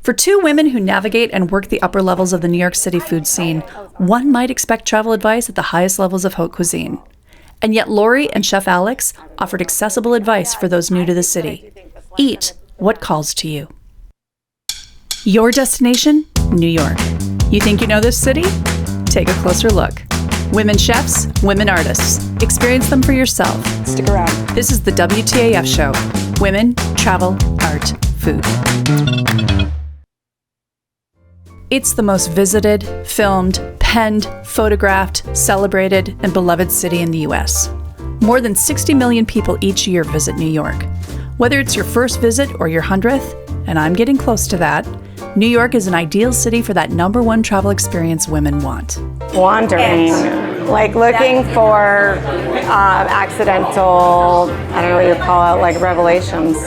For two women who navigate and work the upper levels of the New York City food scene, one might expect travel advice at the highest levels of haute cuisine. And yet Laurie and Chef Alex offered accessible advice for those new to the city. Eat what calls to you. Your destination? New York. You think you know this city? Take a closer look. Women chefs, women artists. Experience them for yourself. Stick around. This is the WTAF show. Women, travel, art, food. It's the most visited, filmed, penned, photographed, celebrated, and beloved city in the U.S. More than 60 million people each year visit New York. Whether it's your first visit or your 100th, and I'm getting close to that, New York is an ideal city for that number one travel experience women want. Wandering, like looking for accidental, I don't know what you call it, like revelations.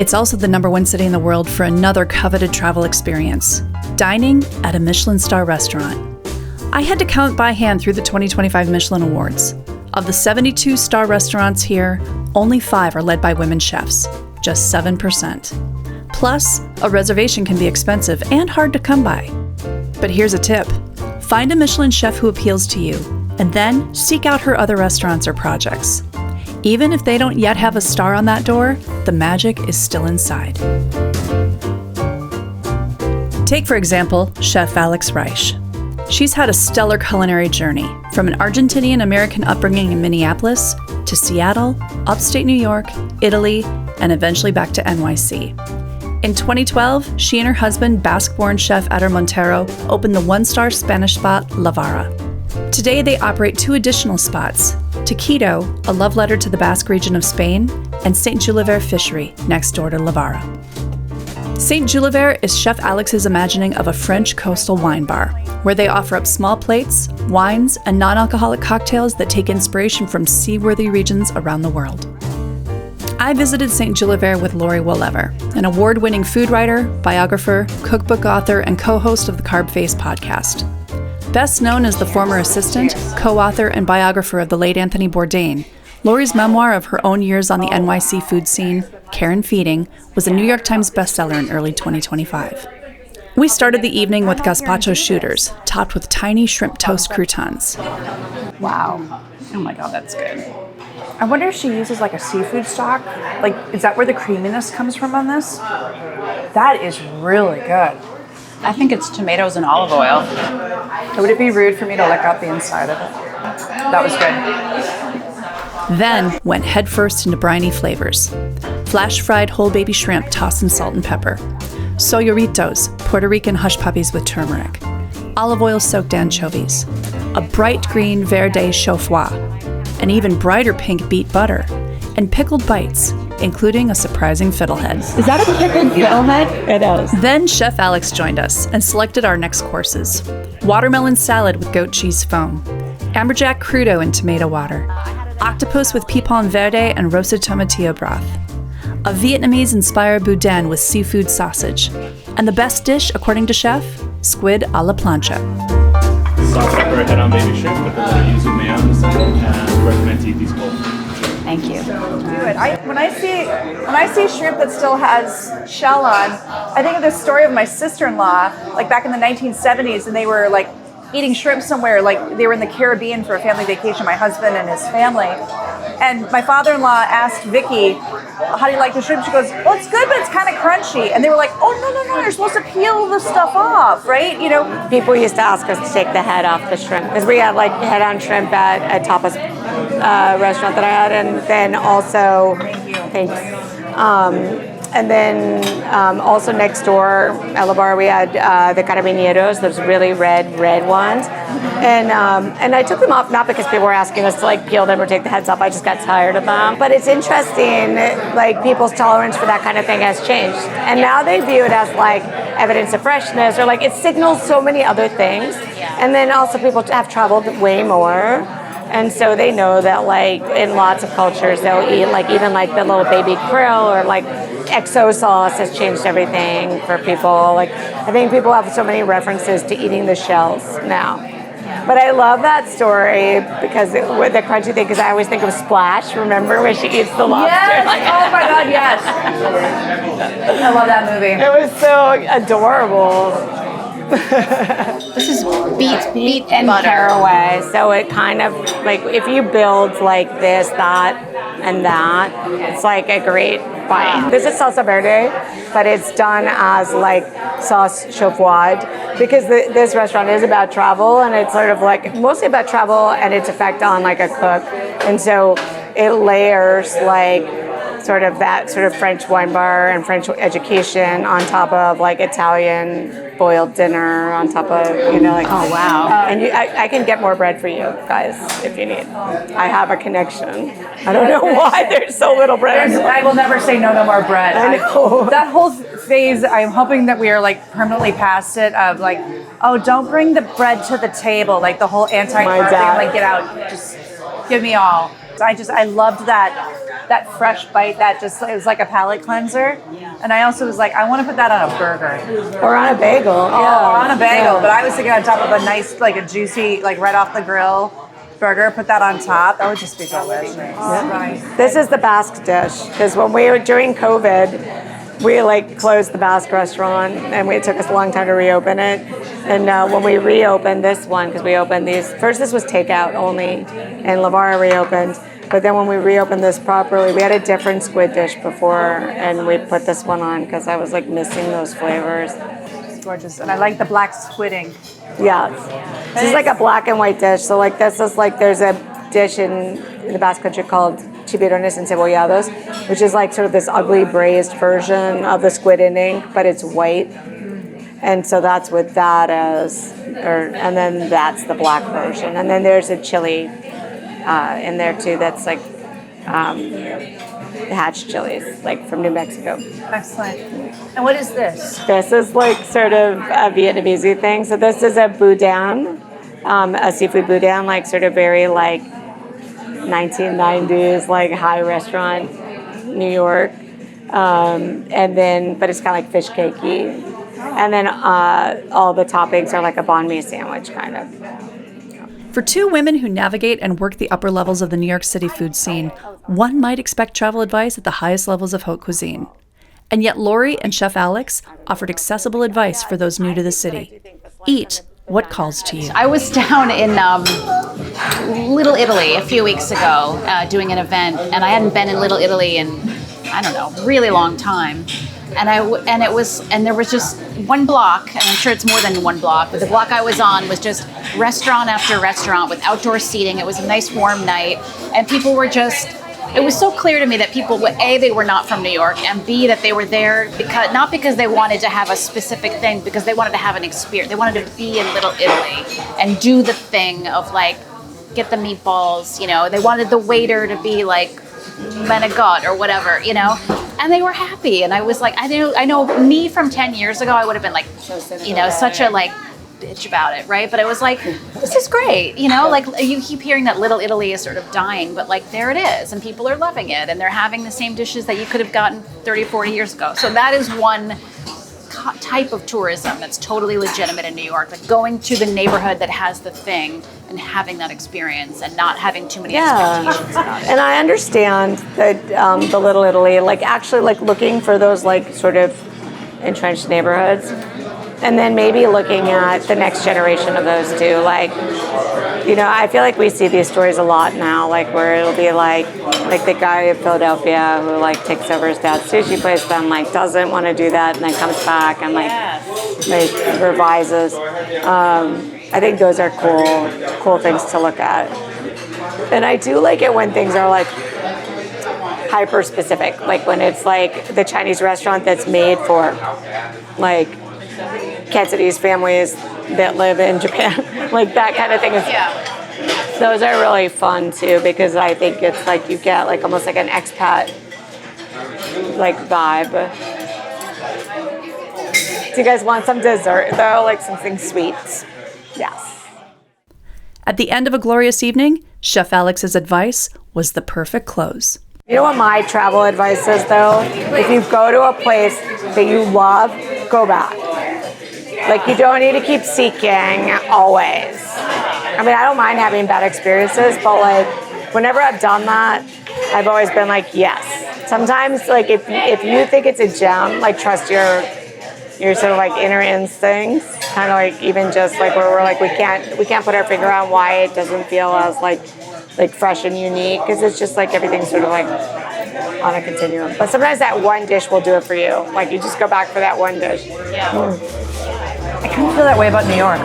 It's also the number one city in the world for another coveted travel experience, dining at a Michelin-star restaurant. I had to count by hand through the 2025 Michelin Awards. Of the 72 star restaurants here, only 5 are led by women chefs, just 7%. Plus, a reservation can be expensive and hard to come by. But here's a tip. Find a Michelin chef who appeals to you, and then seek out her other restaurants or projects. Even if they don't yet have a star on that door, the magic is still inside. Take, for example, Chef Alex Raij. She's had a stellar culinary journey, from an Argentinian-American upbringing in Minneapolis to Seattle, upstate New York, Italy, and eventually back to NYC. In 2012, she and her husband, Basque-born Chef Eder Montero, opened the one-star Spanish spot, Vara. Today, they operate 2 additional spots, Txikito, a love letter to the Basque region of Spain, and Saint Julivert Fisherie, next door to Vara. Saint Julivert is Chef Alex's imagining of a French coastal wine bar, where they offer up small plates, wines, and non-alcoholic cocktails that take inspiration from seaworthy regions around the world. I visited Saint Julivert with Laurie Woolever, an award-winning food writer, biographer, cookbook author, and co-host of the Carbface podcast. Best known as the former assistant, co-author, and biographer of the late Anthony Bourdain, Laurie's memoir of her own years on the NYC food scene, Care and Feeding, was a New York Times bestseller in early 2025. We started the evening with gazpacho shooters, topped with tiny shrimp toast croutons. Wow. Oh my God, that's good. I wonder if she uses like a seafood stock. Like, is that where the creaminess comes from on this? That is really good. I think it's tomatoes and olive oil. Would it be rude for me to lick out the inside of it? That was good. Then went headfirst into briny flavors. Flash-fried whole baby shrimp tossed in salt and pepper. Solleritos, Puerto Rican hush puppies with turmeric. Olive oil-soaked anchovies. A bright green verde chaud-froid. An even brighter pink beet butter. And pickled bites, including a surprising fiddlehead. Is that a pickled fiddlehead? It is. Then Chef Alex joined us and selected our next courses. Watermelon salad with goat cheese foam. Amberjack crudo in tomato water. Octopus with pipon verde and roasted tomatillo broth. A Vietnamese-inspired boudin with seafood sausage. And the best dish, according to Chef, squid a la plancha. Salt, pepper, head on baby shrimp with a little yuzu mayo on the side, and we recommend to eat these cold. Thank you. Good. When I see shrimp that still has shell on, I think of the story of my sister-in-law, like back in the 1970s, and they were like eating shrimp somewhere, like they were in the Caribbean for a family vacation, my husband and his family. And my father-in-law asked Vicky, how do you like the shrimp? She goes, well, it's good, but it's kind of crunchy. And they were like, oh, no, you're supposed to peel the stuff off, right? You know, People used to ask us to take the head off the shrimp because we had like head-on shrimp at Tapas restaurant that I had, and then also, thanks. And then also next door at La Bar we had the carabineros, those really red ones, and I took them off not because people were asking us to like peel them or take the heads off. I just got tired of them. But it's interesting, like people's tolerance for that kind of thing has changed, and now they view it as like evidence of freshness, or like it signals so many other things. And then also people have traveled way more. And so they know that like in lots of cultures they'll eat like even like the little baby krill, or like XO sauce has changed everything for people. Like I think people have so many references to eating the shells now. But I love that story because with the crunchy thing, because I always think of Splash. Remember when she eats the lobster? Yes! Oh my God, yes! I love that movie. It was so adorable. This is beet and butter. Caraway. So it kind of like if you build like this, that, and that, it's like a great bite. This is salsa verde, but it's done as like sauce chauffard because this restaurant is about travel and it's sort of like mostly about travel and its effect on like a cook. And so it layers like sort of that sort of French wine bar and French education on top of like Italian boiled dinner on top of, like, Oh, wow. And I can get more bread for you guys if you need. I have a connection. I don't know why there's so little bread. I will never say no more bread. I know. That whole phase, I'm hoping that we are like permanently past it of like, oh, don't bring the bread to the table. Like the whole anti-carb thing, like get out, just give me all. I loved that fresh bite that just, it was like a palate cleanser. And I also was like, I want to put that on a burger. Or on a bagel. Or on a bagel. Yeah. But I was thinking on top of a nice, like a juicy, like right off the grill burger, put that on top. That would just be delicious. Yeah. Right. This is the Basque dish. Because when we were during COVID, we like closed the Basque restaurant and it took us a long time to reopen it. And when we reopened this one, because we opened these, first this was takeout only and Vara reopened. But then when we reopened this properly, we had a different squid dish before and we put this one on because I was like missing those flavors. It's gorgeous. And I like the black squidding. Yeah. This is like a black and white dish. So like this is like, there's a dish in the Basque country called chipirones encebollados, which is like sort of this ugly braised version of the squid in ink, but it's white. And so that's what that is. And then that's the black version. And then there's a chili in there too that's like hatch chilies, like from New Mexico. Excellent. And what is this? This is like sort of a Vietnamese thing. So this is a boudin, a seafood boudin, like sort of very like 1990s, like high restaurant, New York. And then, but it's kind of like fish cakey. And then all the toppings are like a banh mi sandwich kind of. For two women who navigate and work the upper levels of the New York City food scene, one might expect travel advice at the highest levels of haute cuisine. And yet Laurie and Chef Alex offered accessible advice for those new to the city. Eat what calls to you. I was down in Little Italy a few weeks ago doing an event, and I hadn't been in Little Italy in, I don't know, really long time. And there was just one block, and I'm sure it's more than one block, but the block I was on was just restaurant after restaurant with outdoor seating. It was a nice warm night, and people were just, it was so clear to me that people, A, they were not from New York, and B, that they were there because not because they wanted to have a specific thing, because they wanted to have an experience. They wanted to be in Little Italy and do the thing of like, get the meatballs, they wanted the waiter to be like, Menegot or whatever, and they were happy. And I was like, I know me from 10 years ago, I would have been like, such a like bitch about it, right? But it was like, this is great, like you keep hearing that Little Italy is sort of dying, but like there it is, and people are loving it, and they're having the same dishes that you could have gotten 30, 40 years ago. So that is one type of tourism that's totally legitimate in New York, like going to the neighborhood that has the thing and having that experience and not having too many expectations about it. And I understand that the Little Italy, like actually like looking for those like sort of entrenched neighborhoods, and then maybe looking at the next generation of those too. Like, I feel like we see these stories a lot now, like where it'll be like the guy in Philadelphia who like takes over his dad's sushi place, then like doesn't want to do that, and then comes back and like revises. I think those are cool things to look at. And I do like it when things are like hyper specific, like when it's like the Chinese restaurant that's made for like Cantonese families that live in Japan, like that kind of thing. Those are really fun too, because I think it's like you get like almost like an expat like vibe. Do you guys want some dessert though, like something sweet? Yes. At the end of a glorious evening, Chef Alex's advice was the perfect close. You know what my travel advice is though? If you go to a place that you love, go back. Like you don't need to keep seeking always. I mean, I don't mind having bad experiences, but like whenever I've done that, I've always been like, yes. Sometimes like if you think it's a gem, like trust your sort of like inner instincts, kind of like even just like where we're like we can't put our finger on why it doesn't feel as like fresh and unique, because it's just like everything's sort of like on a continuum. But sometimes that one dish will do it for you. Like you just go back for that one dish. Yeah. I kind of feel that way about New York.